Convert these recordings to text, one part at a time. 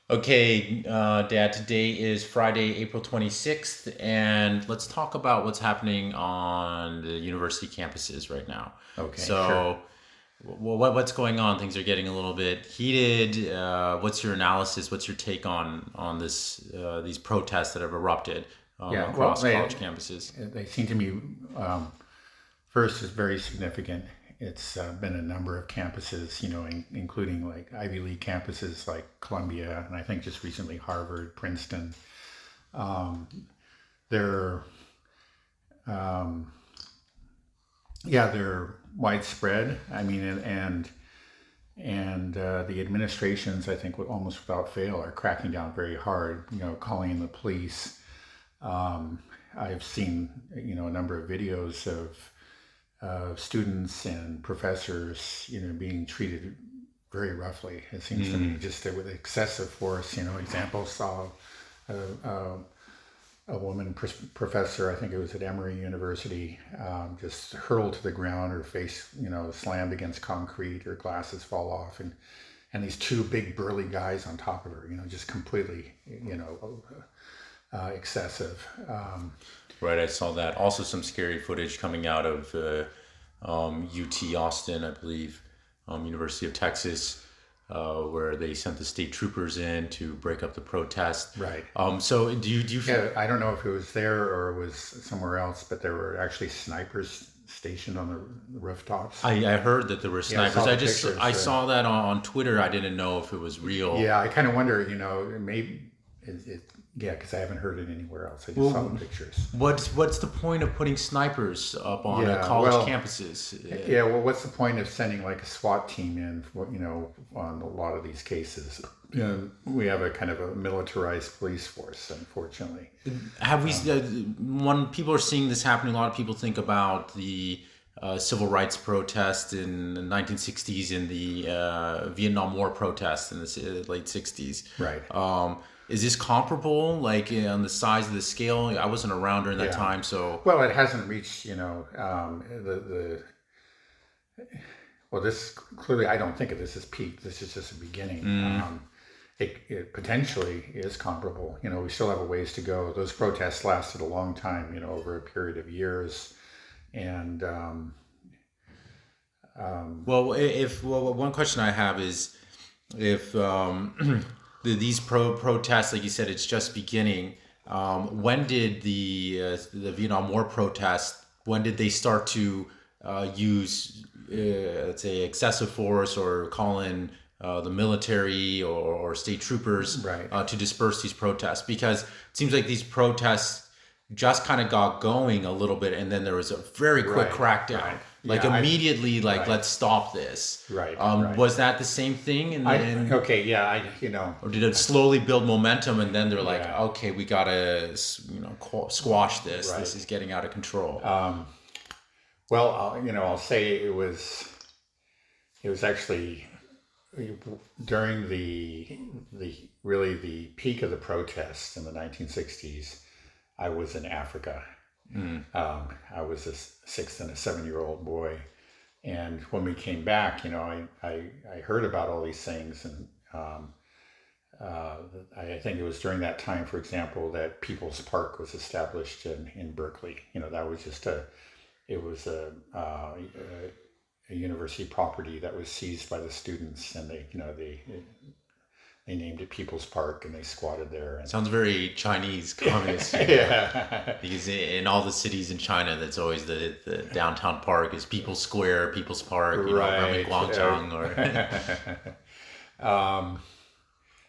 Okay, Dad, today is Friday, April 26th, and let's talk about what's happening on the university campuses right now. Okay, sure. So, what's going on? Things are getting a little bit heated. What's your analysis? What's your take on these protests that have erupted Yeah, well, across college campuses? they seem to me first is very significant. It's been a number of campuses, including like Ivy League campuses like Columbia, and I think just recently Harvard, Princeton. They're yeah, they're widespread. I mean, and the administrations, I think, would almost without fail, are cracking down very hard. Calling in the police. I've seen a number of videos of students and professors being treated very roughly. It seems to me Mm, just with excessive force. Examples saw a, a, a woman professor, I think it was at Emory University, just hurled to the ground, her face slammed against concrete, her glasses fall off, and these two big burly guys on top of her, just completely excessive. right, I saw that. Also, some scary footage coming out of UT Austin, I believe, University of Texas, where they sent the state troopers in to break up the protest. Right. So do you Yeah, I don't know if it was there or it was somewhere else, but there were actually snipers stationed on the rooftops. I heard that there were Yeah, I snipers. saw the I pictures. saw that on Twitter. I didn't know if it was real. Yeah, I kind of wonder, maybe yeah, because I haven't heard it anywhere else. I just saw the Well, pictures. what's the point of putting snipers up on Yeah, college well, campuses? yeah, well, what's the point of sending like a SWAT team in, on a lot of these cases? We have a kind of a militarized police force, unfortunately. Have we? When people are seeing this happening, a lot of people think about the civil rights protest in the 1960s and the Vietnam War protest in the late 60s. Right. Is this comparable, like on the size of the scale? I wasn't around during that Yeah. time, so Well, it hasn't reached, well, this clearly, I don't think of this as peak. This is just a beginning. mm, It potentially is comparable. We still have a ways to go. Those protests lasted a long time, over a period of years. And well, if well, one question I have is if these protests, like you said, it's just beginning. When did the Vietnam War protest? When did they start to use, let's say, excessive force or call in the military or state troopers right, to disperse these protests? Because it seems like these protests just kind of got going a little bit, and then there was a very quick right, crackdown. right. Like Yeah, immediately, like right, let's stop this. right, right. Was that the same thing? Okay, yeah, Or did it slowly build momentum, and then they're like, yeah, okay, we gotta, squash this. This right. is getting out of control. Well, I'll say it was actually during the really the peak of the protests in the 1960s. I was in Africa. Mm. I was a 6 and a 7-year-old boy, and when we came back, I heard about all these things, and uh, I think it was during that time, for example, that People's Park was established in Berkeley. That was just it was a university property that was seized by the students, and they named it People's Park, and they squatted there. And Sounds very Chinese communist, yeah, because in all the cities in China, that's always the downtown park is People's Square, People's Park. Remember right. Guangzhou or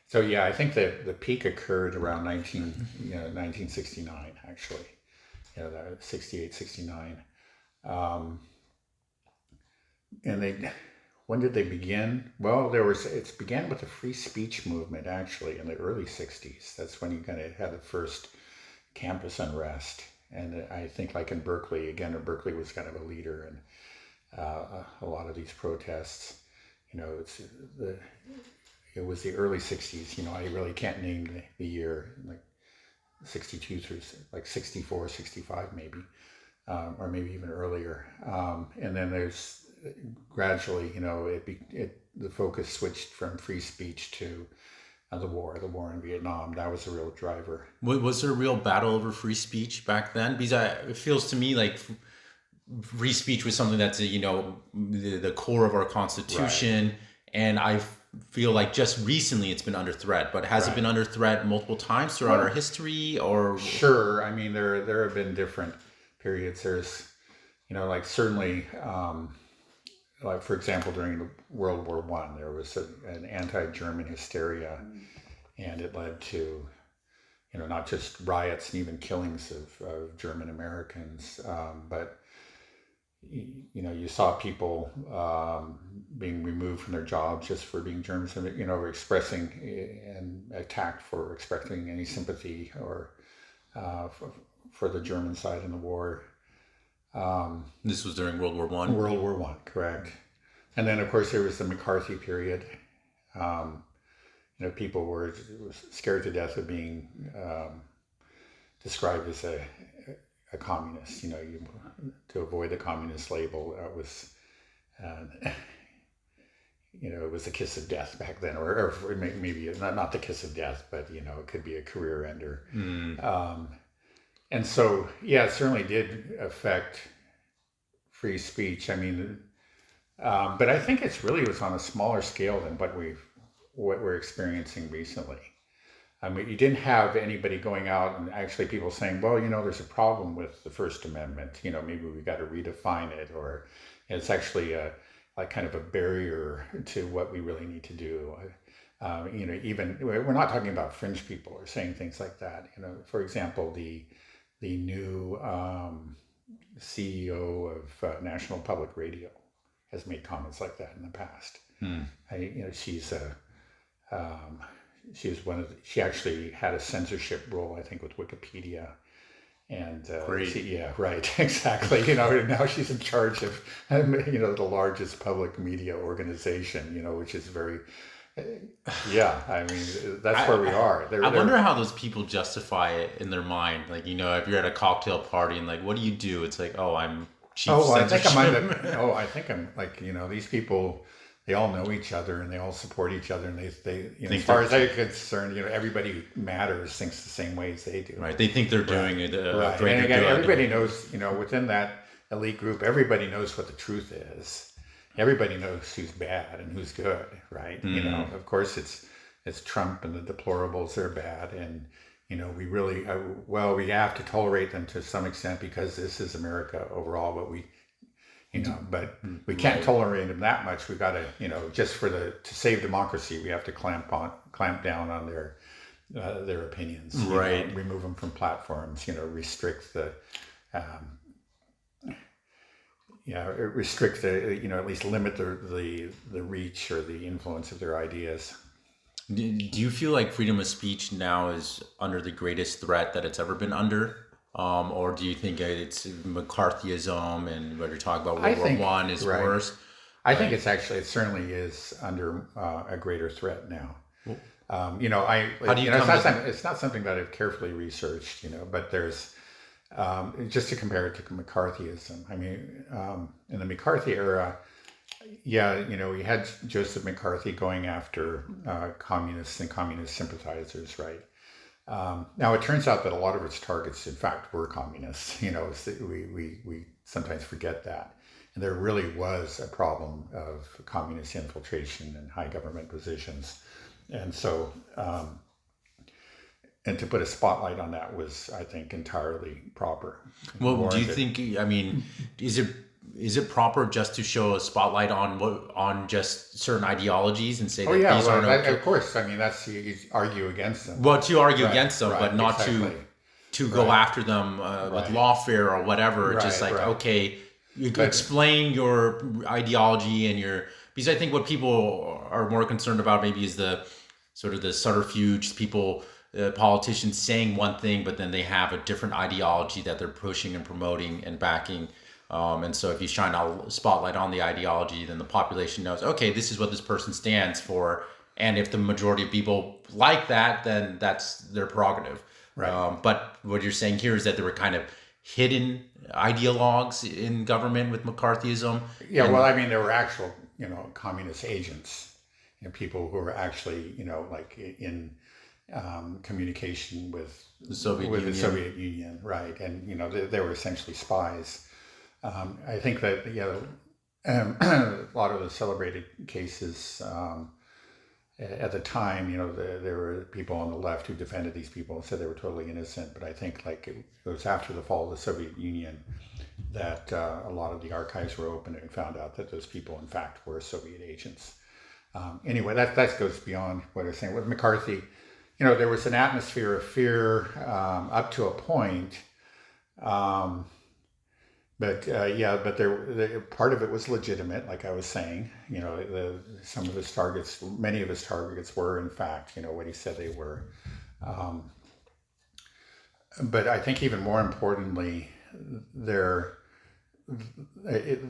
So yeah, I think that the peak occurred around 1969, actually. That 68, 69. Um, and when did they begin? Well, it began with the free speech movement, actually, in the early 60s. That's when you kind of had the first campus unrest. And I think like in Berkeley, again, Berkeley was kind of a leader in a lot of these protests. It's the it was the early 60s. I really can't name the year, like 62 through like 64, 65 maybe, or maybe even earlier. And then there's gradually, the focus switched from free speech to the war in Vietnam. That was a real driver. Was there a real battle over free speech back then? Because it feels to me like free speech was something that's the core of our constitution, and I feel like just recently it's been under threat. But has it been under threat multiple times throughout our history? Or sure, I mean there have been different periods. There's like certainly like for example during the World War One there was an anti-German hysteria, and it led to not just riots and even killings of German Americans, but you saw people being removed from their jobs just for being Germans, expressing and attacked for expressing any sympathy or for the German side in the war. This was during World War One. World War One, correct. And then, of course, there was the McCarthy period. People were scared to death of being described as a communist. To avoid the communist label, that was, it was a kiss of death back then, or maybe not the kiss of death, but it could be a career ender. And so, yeah, it certainly did affect free speech. I mean, but I think it was on a smaller scale than what we're experiencing recently. I mean, you didn't have anybody going out and actually people saying, well, there's a problem with the First Amendment. Maybe we got to redefine it, or it's actually like kind of a barrier to what we really need to do. Even we're not talking about fringe people or saying things like that. For example, the new CEO of National Public Radio has made comments like that in the past. She actually had a censorship role, I think, with Wikipedia, and yeah, right, exactly. Now she's in charge of the largest public media organization, which is very. Yeah, I mean that's where we are. I wonder how those people justify it in their mind. Like if you're at a cocktail party and like, what do you do? It's like, oh, I'm chief censorship. I think I'm like these people. They all know each other and they all support each other, and they as far as they're concerned, everybody matters, thinks the same way as they do. Right. They think they're doing it. Right. And again, everybody knows. Within that elite group, everybody knows what the truth is. Everybody knows who's bad and who's good, right? Mm-hmm. Of course, it's Trump and the deplorables. They're bad, and we really we have to tolerate them to some extent because this is America overall. But but we can't tolerate them that much. We got to, just to save democracy, we have to clamp down on their opinions, right? Remove them from platforms, restrict the. Restrict the, at least limit the reach or the influence of their ideas. Do you feel like freedom of speech now is under the greatest threat that it's ever been under? Or do you think it's McCarthyism and what you're talking about World War One is worse? I think it certainly is under a greater threat now. It's not something that I've carefully researched, but there's, just to compare it to McCarthyism. I mean, in the McCarthy era, we had Joseph McCarthy going after communists and communist sympathizers, right? Now it turns out that a lot of its targets, in fact, were communists. We sometimes forget that, and there really was a problem of communist infiltration in high government positions, and so and to put a spotlight on that was, I think, entirely proper. Well, do you think? I mean, is it proper just to show a spotlight on just certain ideologies and say that these aren't okay? Of course. I mean, that's you argue against them. Well, to argue against them, but not to go after them with lawfare or whatever. Just okay, you could explain your ideology and because I think what people are more concerned about maybe is the sort of the subterfuge, people. Politicians saying one thing, but then they have a different ideology that they're pushing and promoting and backing. And so if you shine a spotlight on the ideology, then the population knows, okay, this is what this person stands for. And if the majority of people like that, then that's their prerogative. Right. But what you're saying here is that there were kind of hidden ideologues in government with McCarthyism. Yeah, well, I mean, there were actual, communist agents people who are actually, like in communication with The Soviet the Union. Soviet Union, right? And they were essentially spies. I think that a lot of the celebrated cases at the time, there were people on the left who defended these people and said they were totally innocent. But I think like it was after the fall of the Soviet Union that a lot of the archives were opened and found out that those people, in fact, were Soviet agents. Anyway, that goes beyond what I was saying. With McCarthy, there was an atmosphere of fear up to a point. But part of it was legitimate, like I was saying. Some of his targets, many of his targets were, in fact, what he said they were. But I think even more importantly, the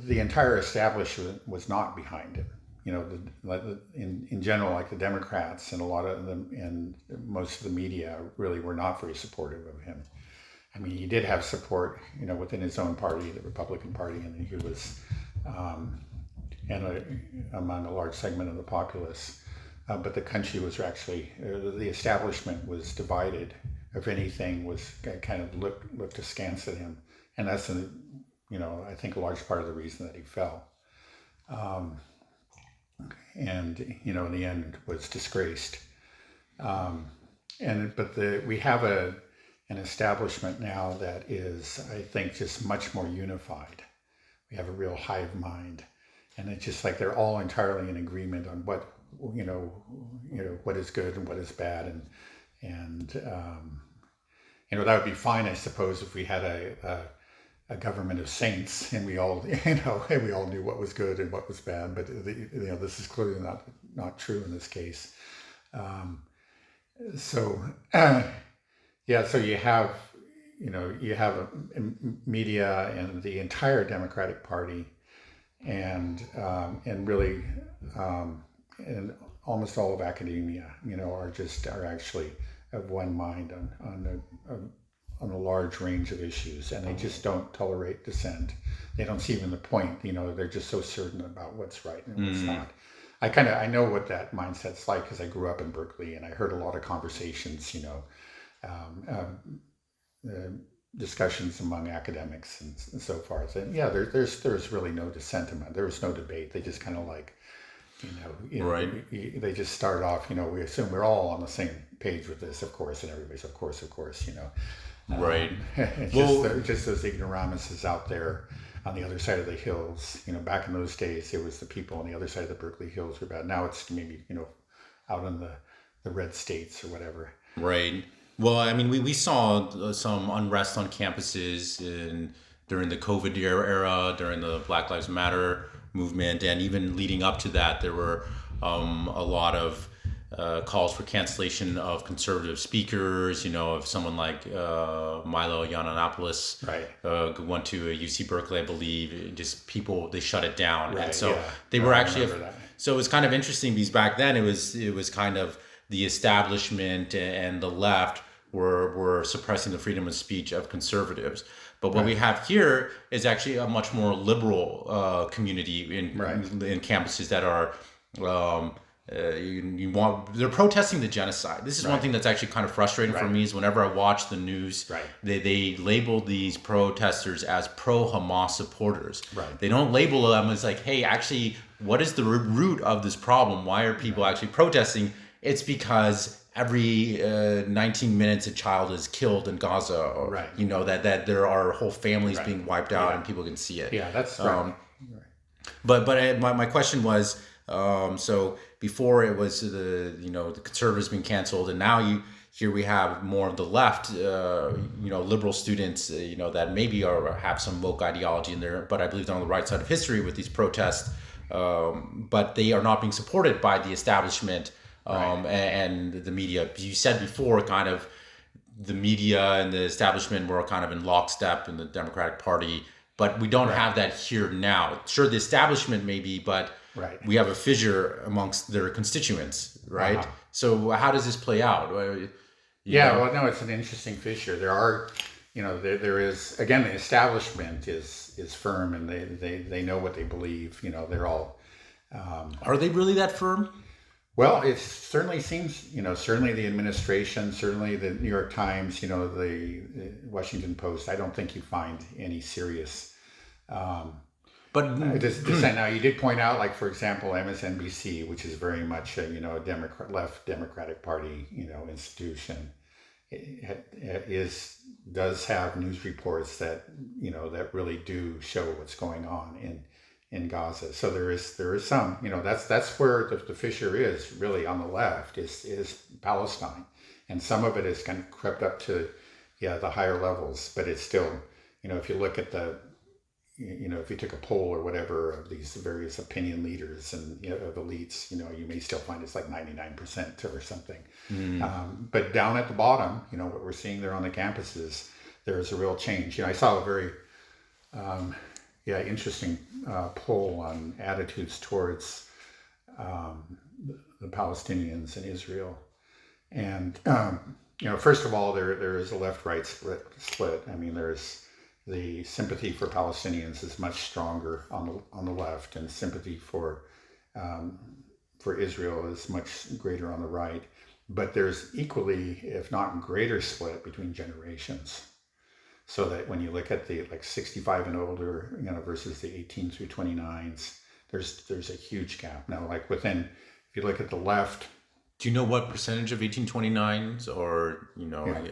entire establishment was not behind him. In general, like the Democrats and a lot of them and most of the media really were not very supportive of him. I mean, he did have support, within his own party, the Republican Party, and he was, among a large segment of the populace. But the country was actually, the establishment was divided. If anything, was kind of looked askance at him, and that's, I think a large part of the reason that he fell. And in the end, was disgraced. We have an establishment now that is, I think, just much more unified. We have a real hive mind, and it's just like they're all entirely in agreement on what what is good and what is bad, and that would be fine, I suppose, if we had a government of saints and we all and we all knew what was good and what was bad. But this is clearly not true in this case. So you have a media and the entire Democratic Party and really and almost all of academia are actually of one mind on a large range of issues, and they just don't tolerate dissent. They don't see even the point. They're just so certain about what's right and what's not. I know what that mindset's like because I grew up in Berkeley and I heard a lot of conversations, discussions among academics and so forth. And there's really no dissent among. There was no debate. They just kind of like, right. They just start off. We assume we're all on the same page with this, of course, and everybody's of course. Right. Just those ignoramuses out there on the other side of the hills. Back in those days, it was the people on the other side of the Berkeley Hills were bad. Now it's maybe out in the red states or whatever. Right. Well, I mean, we saw some unrest on campuses during the COVID era, during the Black Lives Matter movement, and even leading up to that, there were a lot of calls for cancellation of conservative speakers. If someone like Milo Yiannopoulos went to UC Berkeley, I believe, just people, they shut it down. Right, and so they were actually, so it was kind of interesting because back then it was kind of the establishment and the left were suppressing the freedom of speech of conservatives. But what we have here is actually a much more liberal community in campuses that are they're protesting the genocide. This is one thing that's actually kind of frustrating for me is whenever I watch the news, they label these protesters as pro-Hamas supporters. Right. They don't label them as like, hey, actually, what is the root of this problem? Why are people actually protesting? It's because every 19 minutes a child is killed in Gaza, or that there are whole families being wiped out, and people can see it. Yeah, that's right. But my question was, so before it was the conservatives being canceled, and now here we have more of the left, liberal students, that maybe have some woke ideology in there, but I believe they're on the right side of history with these protests, but they are not being supported by the establishment. And the media. You said before, kind of the media and the establishment were kind of in lockstep in the Democratic Party, but we don't have that here now. Sure, the establishment maybe, but we have a fissure amongst their constituents, right? So how does this play out? Well, no, it's an interesting fissure. There are, there is, again, the establishment is firm, and they know what they believe. They're all. Are they really that firm? Well, it certainly seems, certainly the administration, certainly the New York Times, the Washington Post. I don't think you find any serious um, But dissent. Now, you did point out, like for example, MSNBC, which is very much a a left Democratic Party institution, is does have news reports that that really do show what's going on in Gaza. So there is some, that's where the fissure is really on the left is Palestine, and some of it has kind of crept up to the higher levels, but it's still, if you look at the if you took a poll or whatever of these various opinion leaders and of elites, you may still find it's like 99% or something. But down at the bottom, what we're seeing there on the campuses, there's a real change. I saw a very interesting poll on attitudes towards the Palestinians in Israel. And first of all, there is a left-right split. I mean, there's the sympathy for Palestinians is much stronger on the left, and sympathy for Israel is much greater on the right. But there's equally, if not greater, split between generations. So that when you look at the 65 and older, versus the 18 through 29s, there's a huge gap. Now, if you look at the left. Do you know what percentage of 1829s or,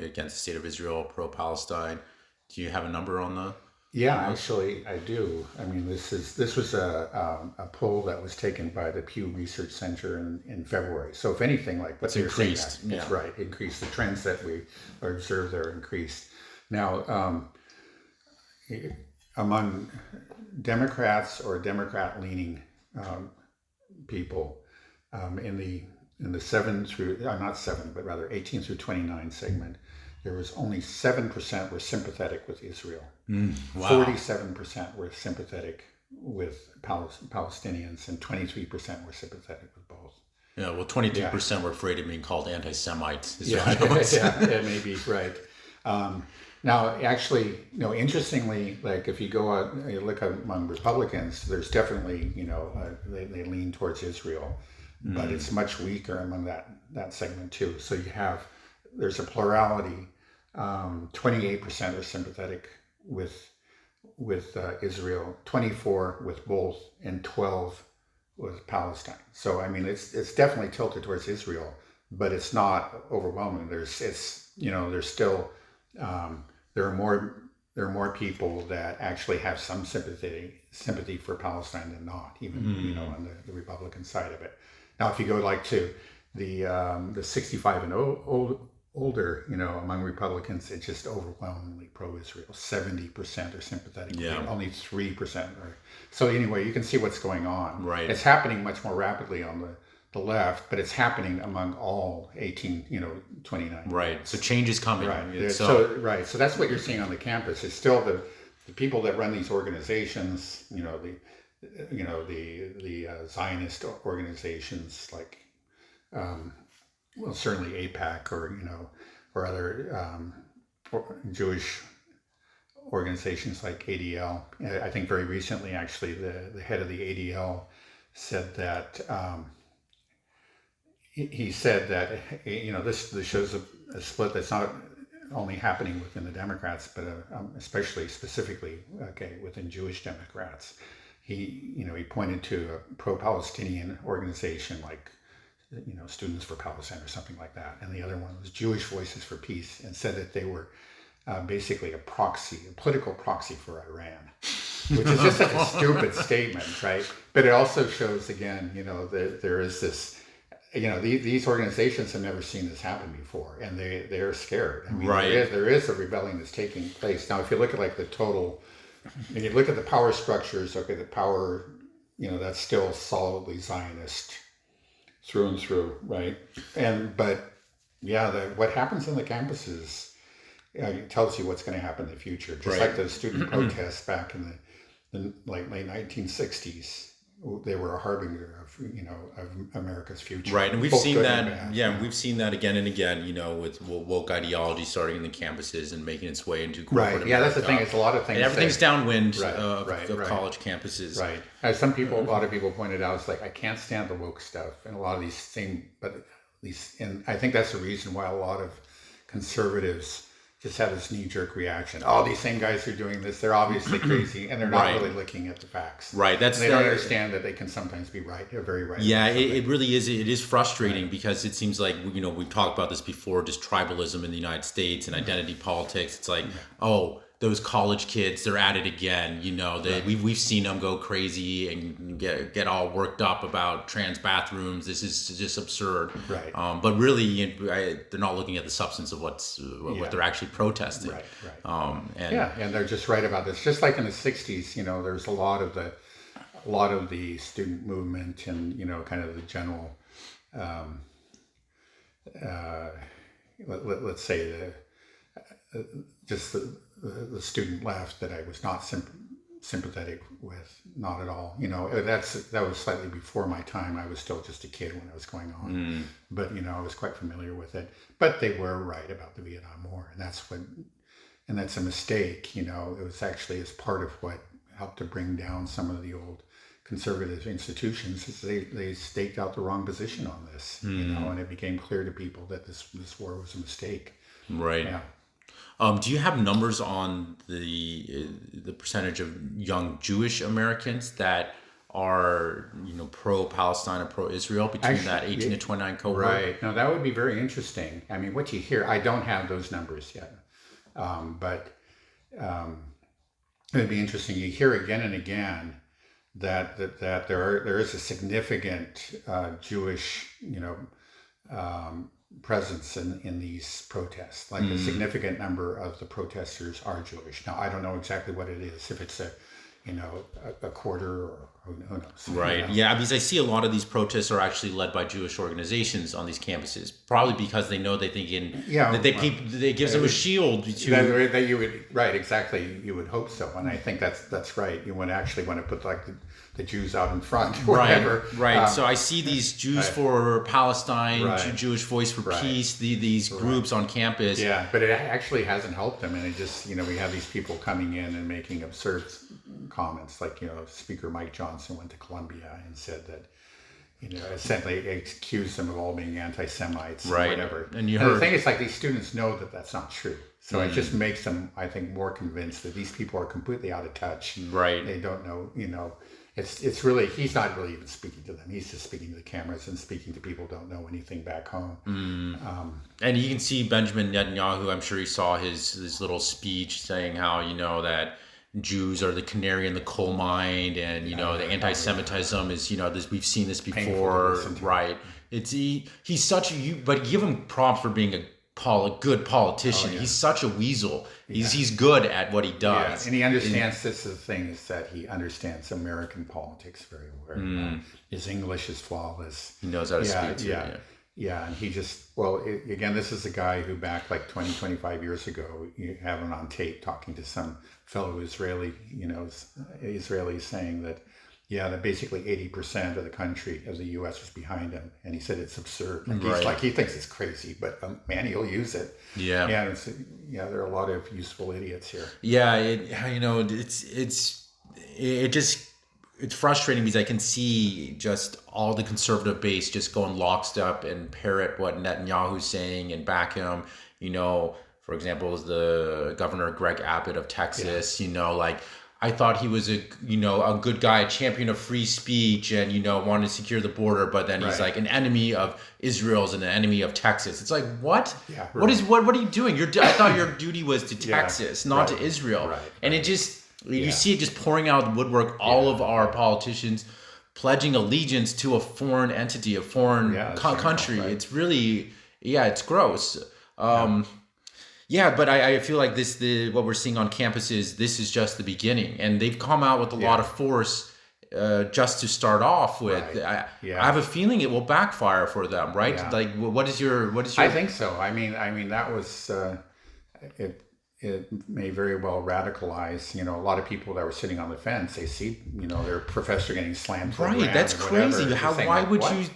against the state of Israel, pro-Palestine? Do you have a number on the? Yeah, actually, I do. I mean, this was a poll that was taken by the Pew Research Center in February. So if anything, like what's increased? That's right, increased. The trends that we observed there increased. Now, among Democrats or Democrat-leaning people in the 7 through not 7, but rather 18 through 29 segment, there was only 7% were sympathetic with Israel. Wow. 47% were sympathetic with Palestinians, and 23% were sympathetic with both. Yeah, well, 23% were afraid of being called anti-Semites. Yeah, maybe, right. Now, actually, interestingly, like if you go out, you look among Republicans, there's definitely, they lean towards Israel, but it's much weaker among that segment too. So there's a plurality. 28% are sympathetic with Israel, 24 with both, and 12 with Palestine. So I mean, it's definitely tilted towards Israel, but it's not overwhelming. There's still there are more people that actually have some sympathy for Palestine than not, even on the Republican side of it. Now, if you go to the 65 and older, among Republicans, it's just overwhelmingly pro-Israel. 70% are sympathetic. Yeah. Only 3% are. So anyway, you can see what's going on. Right. It's happening much more rapidly on the left, but it's happening among all 18, 29. Right. So change is coming. Right. So that's what you're seeing on the campus. It's still the people that run these organizations, the Zionist organizations like, certainly AIPAC or other Jewish organizations like ADL. I think very recently, actually, the head of the ADL said that he said that this shows a split that's not only happening within the Democrats, but especially specifically within Jewish Democrats. He pointed to a pro-Palestinian organization like Students for Palestine or something like that, and the other one was Jewish Voices for Peace, and said that they were basically a political proxy for Iran, which is just such a stupid statement, right? But it also shows again, that there is this, these organizations have never seen this happen before, and they're scared. I mean, right. There is a rebellion that's taking place now. If you look at the total, and you look at the power structures, the power, that's still solidly Zionist through and through, right? What happens on the campuses tells you what's going to happen in the future. Just like the student protests back in the late 1960s, they were a harbinger of of America's future, Right, and we've both seen good and that. bad. Yeah, we've seen that again and again. With woke ideology starting in the campuses and making its way into corporate Right. Yeah, that's the thing. America. It's a lot of things. And everything's downwind Right, of, right, of right. college campuses. Right. As some people, a lot of people pointed out, it's like I can't stand the woke stuff, and a lot of these same, but these, and I think that's the reason why a lot of conservatives just have this knee-jerk reaction. Oh, these same guys who are doing this, they're obviously crazy, and they're not Right. really looking at the facts. Right. And they don't understand that they can sometimes be right. They're very right. Yeah, about it something. really is. It is frustrating because it seems like, we've talked about this before, just tribalism in the United States and identity politics. It's like, oh, those college kids, they're at it again. We've seen them go crazy and get all worked up about trans bathrooms. This is just absurd. Right. But really, they're not looking at the substance of what Yeah. they're actually protesting. Right, right. And Yeah, and they're just right about this. Just like in the '60s, there's a lot of the student movement and kind of the general, let's say just the student left that I was not sympathetic with, not at all. That was slightly before my time. I was still just a kid when it was going on, but I was quite familiar with it. But they were right about the Vietnam War, and that's a mistake. It was actually as part of what helped to bring down some of the old conservative institutions. Is they staked out the wrong position on this, and it became clear to people that this war was a mistake. right. Yeah. Do you have numbers on the percentage of young Jewish Americans that are pro-Palestine and pro-Israel between that 18 to 29 cohort? Right. Now that would be very interesting. I mean, what you hear, I don't have those numbers yet, but it'd be interesting. You hear again and again that there is a significant Jewish presence in these protests. Like a significant number of the protesters are Jewish. Now I don't know exactly what it is. If it's a quarter or who knows. Right. Yeah, because I see a lot of these protests are actually led by Jewish organizations on these campuses. Probably because they know they thinking that it gives them a shield to. That you would, right, exactly. You would hope so, and I think that's right. You would actually want to put like the Jews out in front, or whatever. Right. So I see these Jews for Palestine, Right. Jewish Voice for Right. Peace, these groups on campus. Yeah, but it actually hasn't helped them, and it just we have these people coming in and making absurd comments, like Speaker Mike Johnson went to Columbia and said that essentially accused them of all being anti-Semites, Right. or whatever. And you the heard- thing is, like, these students know that that's not true, so it just makes them, I think, more convinced that these people are completely out of touch. Right. They don't know. It's really, he's not really even speaking to them. He's just speaking to the cameras and speaking to people who don't know anything back home. And you can see Benjamin Netanyahu, I'm sure he saw his little speech saying how, that Jews are the canary in the coal mine, and, the anti-Semitism is, this, we've seen this before. listen to. Right. He's such but give him props for being a good politician. Oh, yeah. He's such a weasel. He's good at what he Yeah, does. and he understands, this is the thing, is that he understands American politics very well. His English is flawless. He knows how to speak to yeah. Yeah, and he just, again, this is a guy who back like 20, 25 years ago, you have him on tape talking to some fellow Israeli, Israeli saying that, that basically 80% of the country, of the U.S. was behind him. And he said it's absurd. Like, Right. he thinks it's crazy, but man, he'll use it. Yeah. Yeah, there are a lot of useful idiots here. Yeah, it's frustrating because I can see just all the conservative base just going lockstep and parrot what Netanyahu's saying and back him. For example, is the Governor Greg Abbott of Texas. I thought he was a good guy, a champion of free speech, and wanted to secure the border, but then he's Right. like an enemy of Israel's and an enemy of Texas. It's like, what? Yeah, What right. what are you doing? I thought your duty was to Texas, not to right, Israel. right, And it just you Yeah. see it just pouring out of the woodwork. All of our politicians pledging allegiance to a foreign entity, a foreign country. right. It's really, it's gross. But I feel like what we're seeing on campuses, this is just the beginning, and they've come out with a lot of force just to start off with. Right. I have a feeling it will backfire for them, right? Yeah. Like, what is your? I think so. I mean, that was it may very well radicalize, a lot of people that were sitting on the fence. They see, their professor getting slammed to the Right, ground that's or whatever. crazy. They're How? saying Why like, would what? you?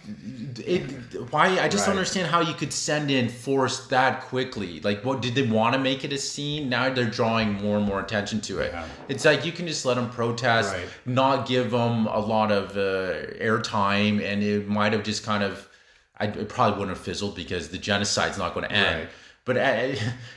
It. Why? I just don't Right, understand how you could send in force that quickly. Like, what did they want to make it a scene? Now they're drawing more and more attention to it. yeah, It's like you can just let them protest, right, not give them a lot of airtime, and it might have just kind of. It probably wouldn't have fizzled because the genocide's not going to end. right. But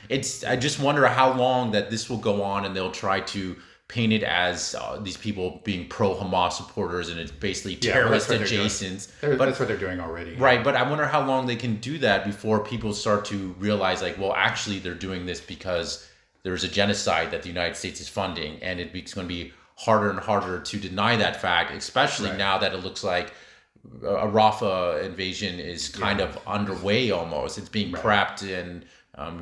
it's. I just wonder how long that this will go on, and they'll try to paint it as these people being pro Hamas supporters, and it's basically Yeah, well, that's terrorist what they're doing. adjacent. That's But what they're doing already. Yeah. right, but I wonder how long they can do that before people start to realize, like, well, actually, they're doing this because there's a genocide that the United States is funding, and it's going to be harder and harder to deny that fact, especially Right. now that it looks like a Rafah invasion is kind Yeah. of underway almost. It's being Right. prepped, and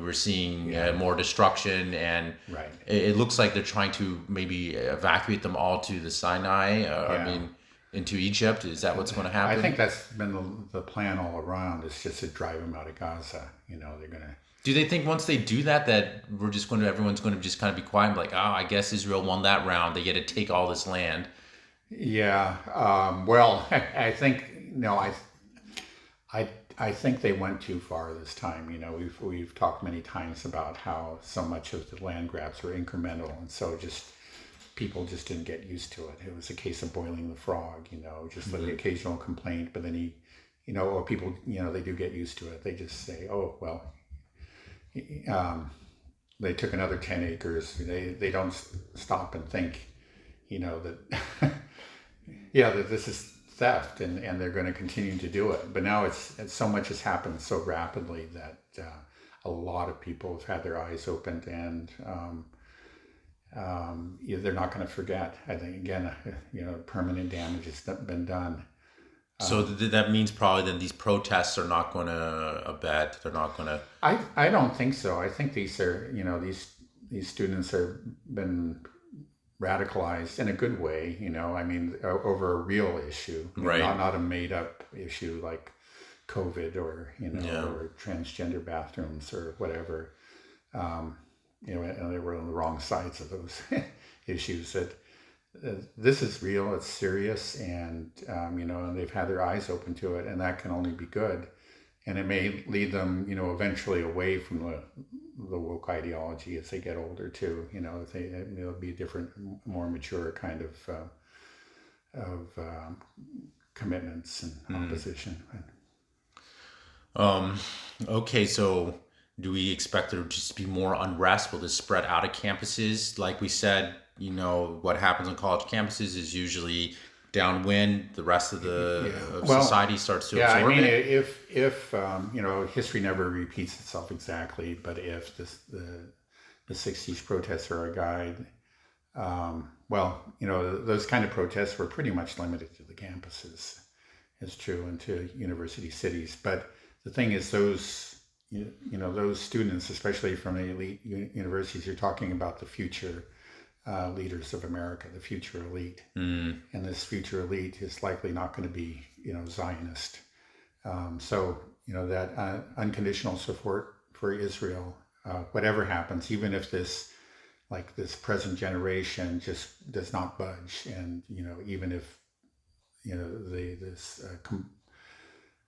we're seeing Yeah. more destruction, and Right. it looks like they're trying to maybe evacuate them all to the Sinai. I Yeah. mean, into Egypt. Is that what's going to happen? I think that's been the plan all around. It's just to drive them out of Gaza. They're gonna. Do they think once they do that, that everyone's going to just kind of be quiet and be like, oh, I guess Israel won that round. They get to take all this land. Yeah. Well, I think no. I think they went too far this time. We've talked many times about how so much of the land grabs were incremental, and so just people just didn't get used to it. It was a case of boiling the frog. Just the occasional complaint, but then or people, they do get used to it. They just say, oh well, they took another 10 acres. They don't stop and think, that yeah, that this is theft, and they're going to continue to do it. But now it's so much has happened so rapidly that a lot of people have had their eyes opened, and they're not going to forget. I think again, permanent damage has been done. So that means probably then these protests are not going to abet. They're not going to. I don't think so. I think these are these students have been radicalized in a good way. I mean, over a real issue, Right. Not a made up issue like COVID or Yeah. or transgender bathrooms or whatever. And they were on the wrong sides of those issues. That this is real, it's serious, and and they've had their eyes open to it, and that can only be good. And it may lead them, eventually away from the woke ideology as they get older too. It'll be a different, more mature kind of commitments and opposition. Okay, so do we expect there to just be more unrest? Will this spread out of campuses? Like we said, what happens on college campuses is usually downwind. The rest of of Well, society starts to Yeah, I absorb mean, it. if history never repeats itself exactly, but if the '60s protests are a guide, those kind of protests were pretty much limited to the campuses. It's true, and to university cities. But the thing is, those students, especially from the elite universities, you're talking about the future leaders of America, the future elite. And this future elite is likely not going to be, Zionist. So, that unconditional support for Israel, whatever happens, even if this present generation just does not budge, and, even if,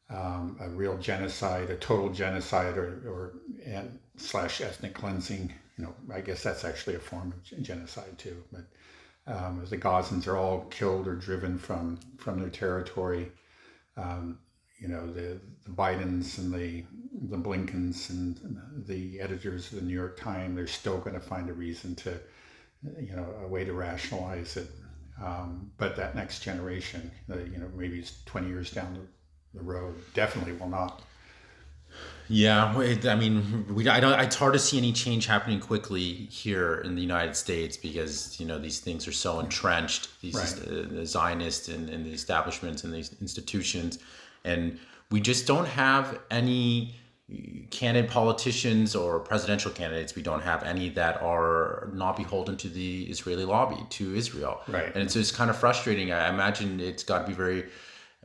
a real genocide, a total genocide, or slash ethnic cleansing. I guess that's actually a form of genocide too. But the Gazans are all killed or driven from their territory. The Bidens and the Blinkens and the editors of the New York Times, they're still going to find a reason to, a way to rationalize it. But that next generation, maybe it's 20 years down the road, definitely will not. Yeah, I mean, it's hard to see any change happening quickly here in the United States because these things are so entrenched. These Right. the Zionists and the establishments and these institutions, and we just don't have any candidate politicians or presidential candidates. We don't have any that are not beholden to the Israeli lobby, to Israel. Right. And it's kind of frustrating. I imagine it's got to be very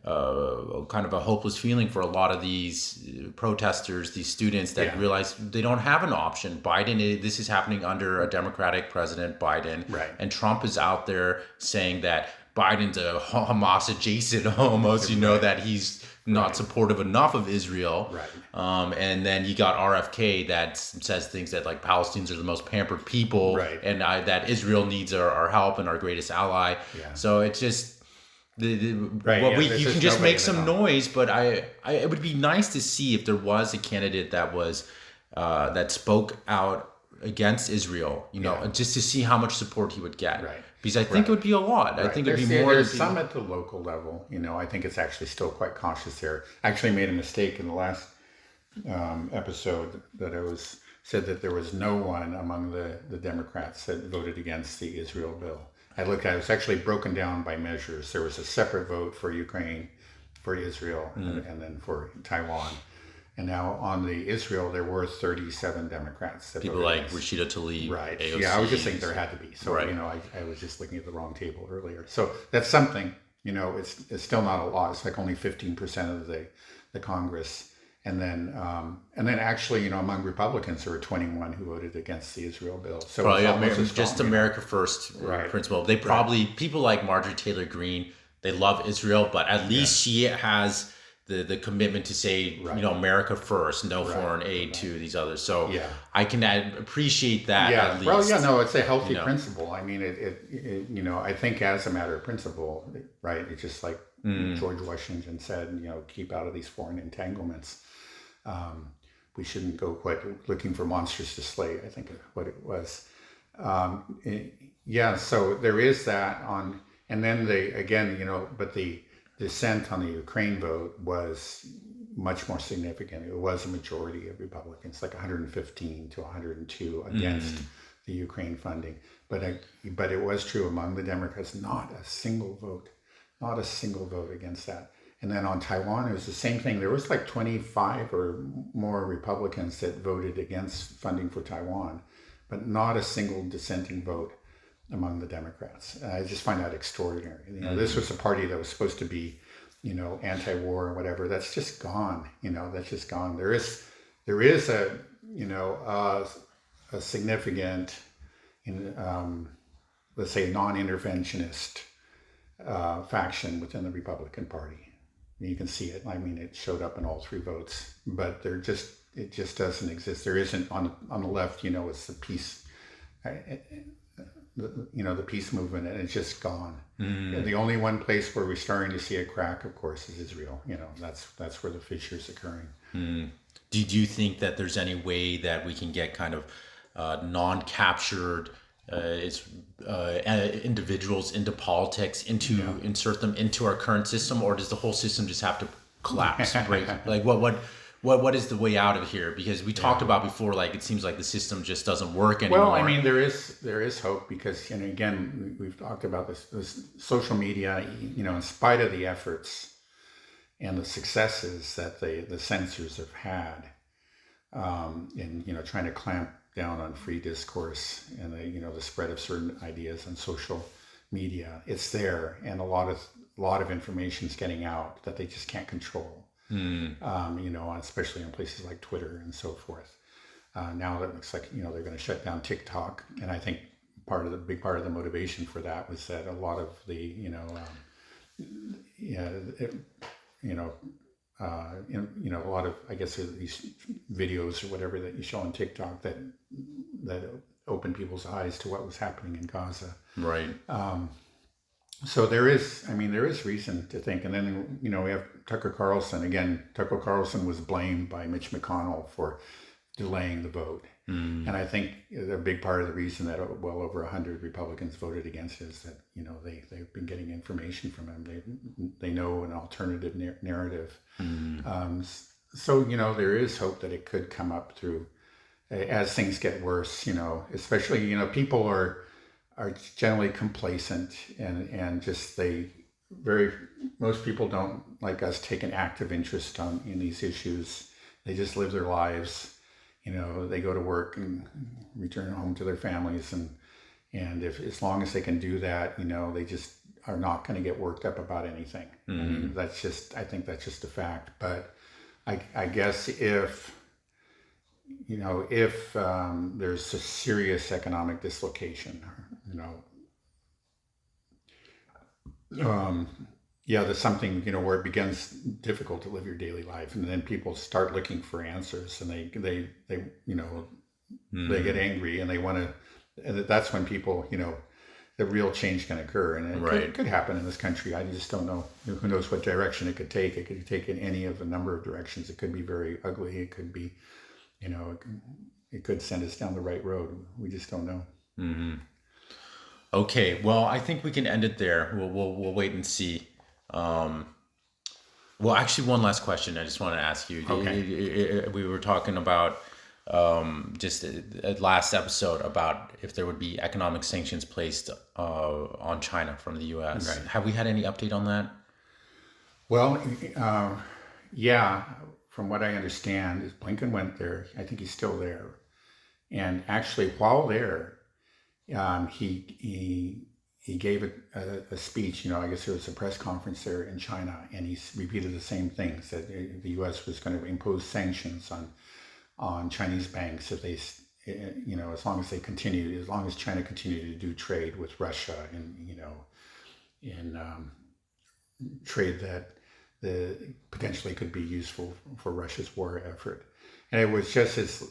kind of a hopeless feeling for a lot of these protesters, these students that Yeah. realize they don't have an option. This is happening under a Democratic president, Biden, Right. and Trump is out there saying that Biden's a Hamas adjacent almost, Right. that he's not Right. supportive enough of Israel. Right. And then you got RFK that says things that like Palestinians are the most pampered people, Right. and that Israel needs our help and our greatest ally. Yeah. So it's just Right, yeah, there's you just can just nobody make in some the know. noise, but it would be nice to see if there was a candidate that was that spoke out against Israel, Yeah. just to see how much support he would get. Right. Because I think it would be a lot. I Right. think it'd be more. There's some at the local level. I think it's actually still quite cautious there. I actually made a mistake in the last episode that said that there was no one among the Democrats that voted against the Israel bill. I looked at it. It was actually broken down by measures. There was a separate vote for Ukraine, for Israel, and then for Taiwan. And now on the Israel, there were 37 Democrats that People voted like against. Rashida Tlaib, Right. AOC. Yeah, I was just thinking there had to be. So, Right. I was just looking at the wrong table earlier. So that's something, it's still not a lot. It's like only 15% of the Congress. And then actually, among Republicans, there were 21 who voted against the Israel bill. So Probably it's almost as just strong, America First Right. principle. They probably people like Marjorie Taylor Greene. They love Israel, but at least she has the commitment to say, Right. America first, no Right. foreign aid to these others. So Yeah. I can appreciate that Yeah, at least. well, yeah, no, it's a healthy you know. principle. I mean, I think as a matter of principle, right? It's just like George Washington said, keep out of these foreign entanglements. We shouldn't go quite looking for monsters to slay, I think what it was. Yeah, so there is that on, and then but the dissent on the Ukraine vote was much more significant. It was a majority of Republicans, like 115 to 102 against the Ukraine funding. But it was true among the Democrats, not a single vote against that. And then on Taiwan, it was the same thing. There was like 25 or more Republicans that voted against funding for Taiwan, but not a single dissenting vote among the Democrats. And I just find that extraordinary. This was a party that was supposed to be, anti-war or whatever. That's just gone. That's just gone. There is a significant, let's say, non-interventionist faction within the Republican Party. You can see it. I mean, it showed up in all three votes, but it just doesn't exist. There isn't on the left. It's the peace, the peace movement, and it's just gone. The only one place where we're starting to see a crack, of course, is Israel. That's where the fissure's occurring. Do you think that there's any way that we can get kind of non-captured individuals into politics, insert them into our current system, or does the whole system just have to collapse, break? Like what is the way out of here? Because we talked about before, like it seems like the system just doesn't work anymore. Well, I mean, there is hope because, again, we've talked about this social media, in spite of the efforts and the successes that the censors have had in, trying to clamp down on free discourse and the spread of certain ideas on social media, it's there, and a lot of information is getting out that they just can't control. Especially on places like Twitter and so forth. Now it looks like they're going to shut down TikTok, and I think big part of the motivation for that was that a lot of the a lot of, I guess, these videos or whatever that you show on TikTok that opened people's eyes to what was happening in Gaza. Right. So there is reason to think. And then, we have Tucker Carlson. Again, Tucker Carlson was blamed by Mitch McConnell for delaying the vote. And I think a big part of the reason that well over 100 Republicans voted against it is that, they've been getting information from him. They know an alternative narrative. So, there is hope that it could come up through as things get worse, especially, people are generally complacent and just most people don't, like us, take an active interest in these issues. They just live their lives. They go to work and return home to their families, And if as long as they can do that, they just are not going to get worked up about anything. I mean, I think that's just a fact. But I guess if there's a serious economic dislocation, there's something, where it becomes difficult to live your daily life, and then people start looking for answers, and they they get angry, and they want to, and that's when people, the real change can occur, and it could happen in this country. I just don't know. Who knows what direction it could take? It could take in any of a number of directions. It could be very ugly. It could be, it could send us down the right road. We just don't know. Mm-hmm. Okay, well, I think we can end it there. We'll wait and see. Well, actually, one last question I just want to ask you. Okay. We were talking about just at last episode about if there would be economic sanctions placed on China from the U.S. Right. Have we had any update on that? Well, yeah. From what I understand, is Blinken went there. I think he's still there, and actually, while there, he gave a speech. I guess there was a press conference there in China, and he repeated the same things, that the U.S. was going to impose sanctions on Chinese banks if they, as long as China continued to do trade with Russia, and in trade that potentially could be useful for Russia's war effort. And it was just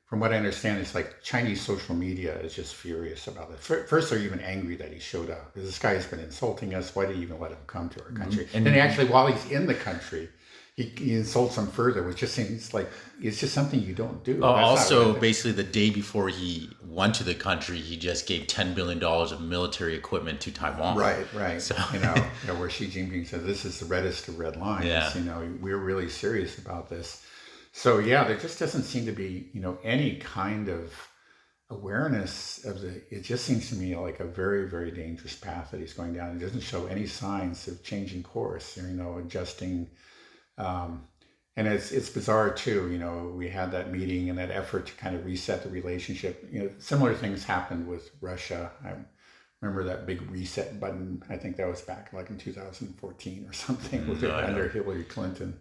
from what I understand, it's like Chinese social media is just furious about it. First, they're even angry that he showed up, because this guy has been insulting us. Why did he even let him come to our country? And then actually, while he's in the country, he insults them further, which just seems like it's just something you don't do. Also, basically, the day before he went to the country, he just gave $10 billion of military equipment to Taiwan. Right. So where Xi Jinping said, "This is the reddest of red lines." Yeah. We're really serious about this. So there just doesn't seem to be any kind of awareness of it just seems to me like a very, very dangerous path that he's going down. It doesn't show any signs of changing course, adjusting. And it's bizarre too. We had that meeting and that effort to kind of reset the relationship. Similar things happened with Russia. I remember that big reset button. I think that was back like in 2014 or something under Hillary Clinton.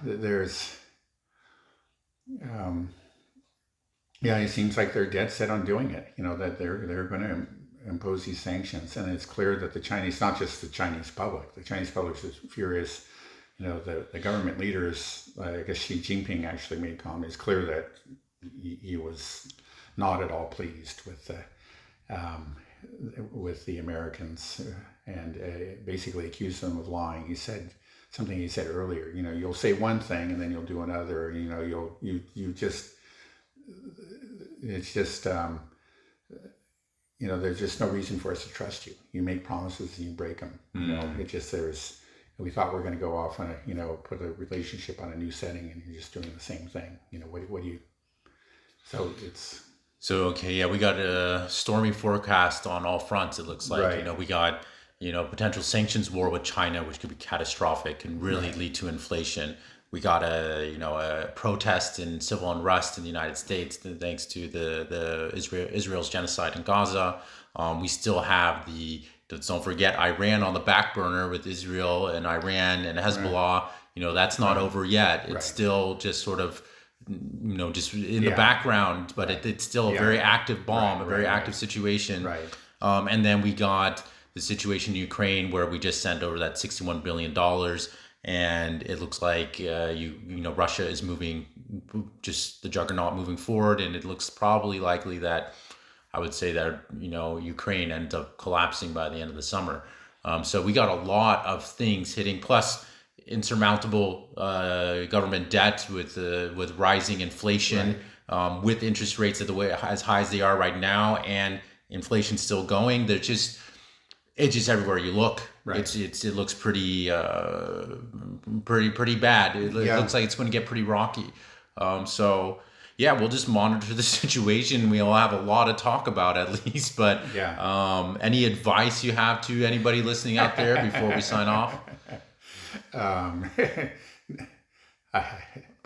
There's, it seems like they're dead set on doing it, that they're going to impose these sanctions. And it's clear that the Chinese, not just the Chinese public is furious. The government leaders, I guess Xi Jinping actually made comments. It's clear that he was not at all pleased with the Americans, and basically accused them of lying. He said something he said earlier, you'll say one thing and then you'll do another, there's just no reason for us to trust you. You make promises and you break them. We thought we're going to go off on put a relationship on a new setting, and you're just doing the same thing. What do you, so it's. So, okay, yeah, we got a stormy forecast on all fronts, it looks like. Right. We got, potential sanctions war with China, which could be catastrophic and really lead to inflation. We got a protest and civil unrest in the United States thanks to the Israel's genocide in Gaza. We still have don't forget, Iran on the back burner with Israel and Iran and Hezbollah. That's not over yet. It's still just sort of, just in the background, but it's still a very active bomb, a very active situation. Right. And then we got the situation in Ukraine where we just sent over that $61 billion. And it looks like Russia is moving, just the juggernaut moving forward, and it looks probably likely that I would say that Ukraine ends up collapsing by the end of the summer. So we got a lot of things hitting, plus insurmountable government debt with rising inflation, with interest rates as high as they are right now, and inflation still going. It's just everywhere you look. Right. It looks pretty bad. It looks like it's going to get pretty rocky. So yeah, we'll just monitor the situation. We'll have a lot to talk about at least. But any advice you have to anybody listening out there before we sign off?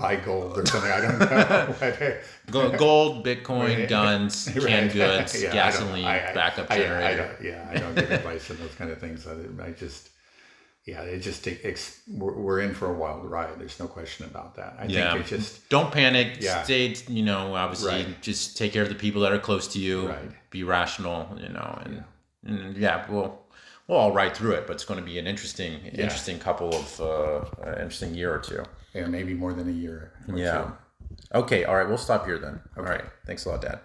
buy gold or something. I don't know. Gold, Bitcoin, guns, canned goods, Yeah, gasoline, backup generator. I don't give advice on those kind of things. I just, yeah, it just we're in for a wild ride. There's no question about that. I think it just don't panic. Yeah. Stay, obviously, just take care of the people that are close to you. Right. Be rational, and we'll all ride through it. But it's going to be an interesting couple of interesting year or two. Yeah, maybe more than a year. Or yeah. two. Okay. All right. We'll stop here then. Okay. All right. Thanks a lot, Dad.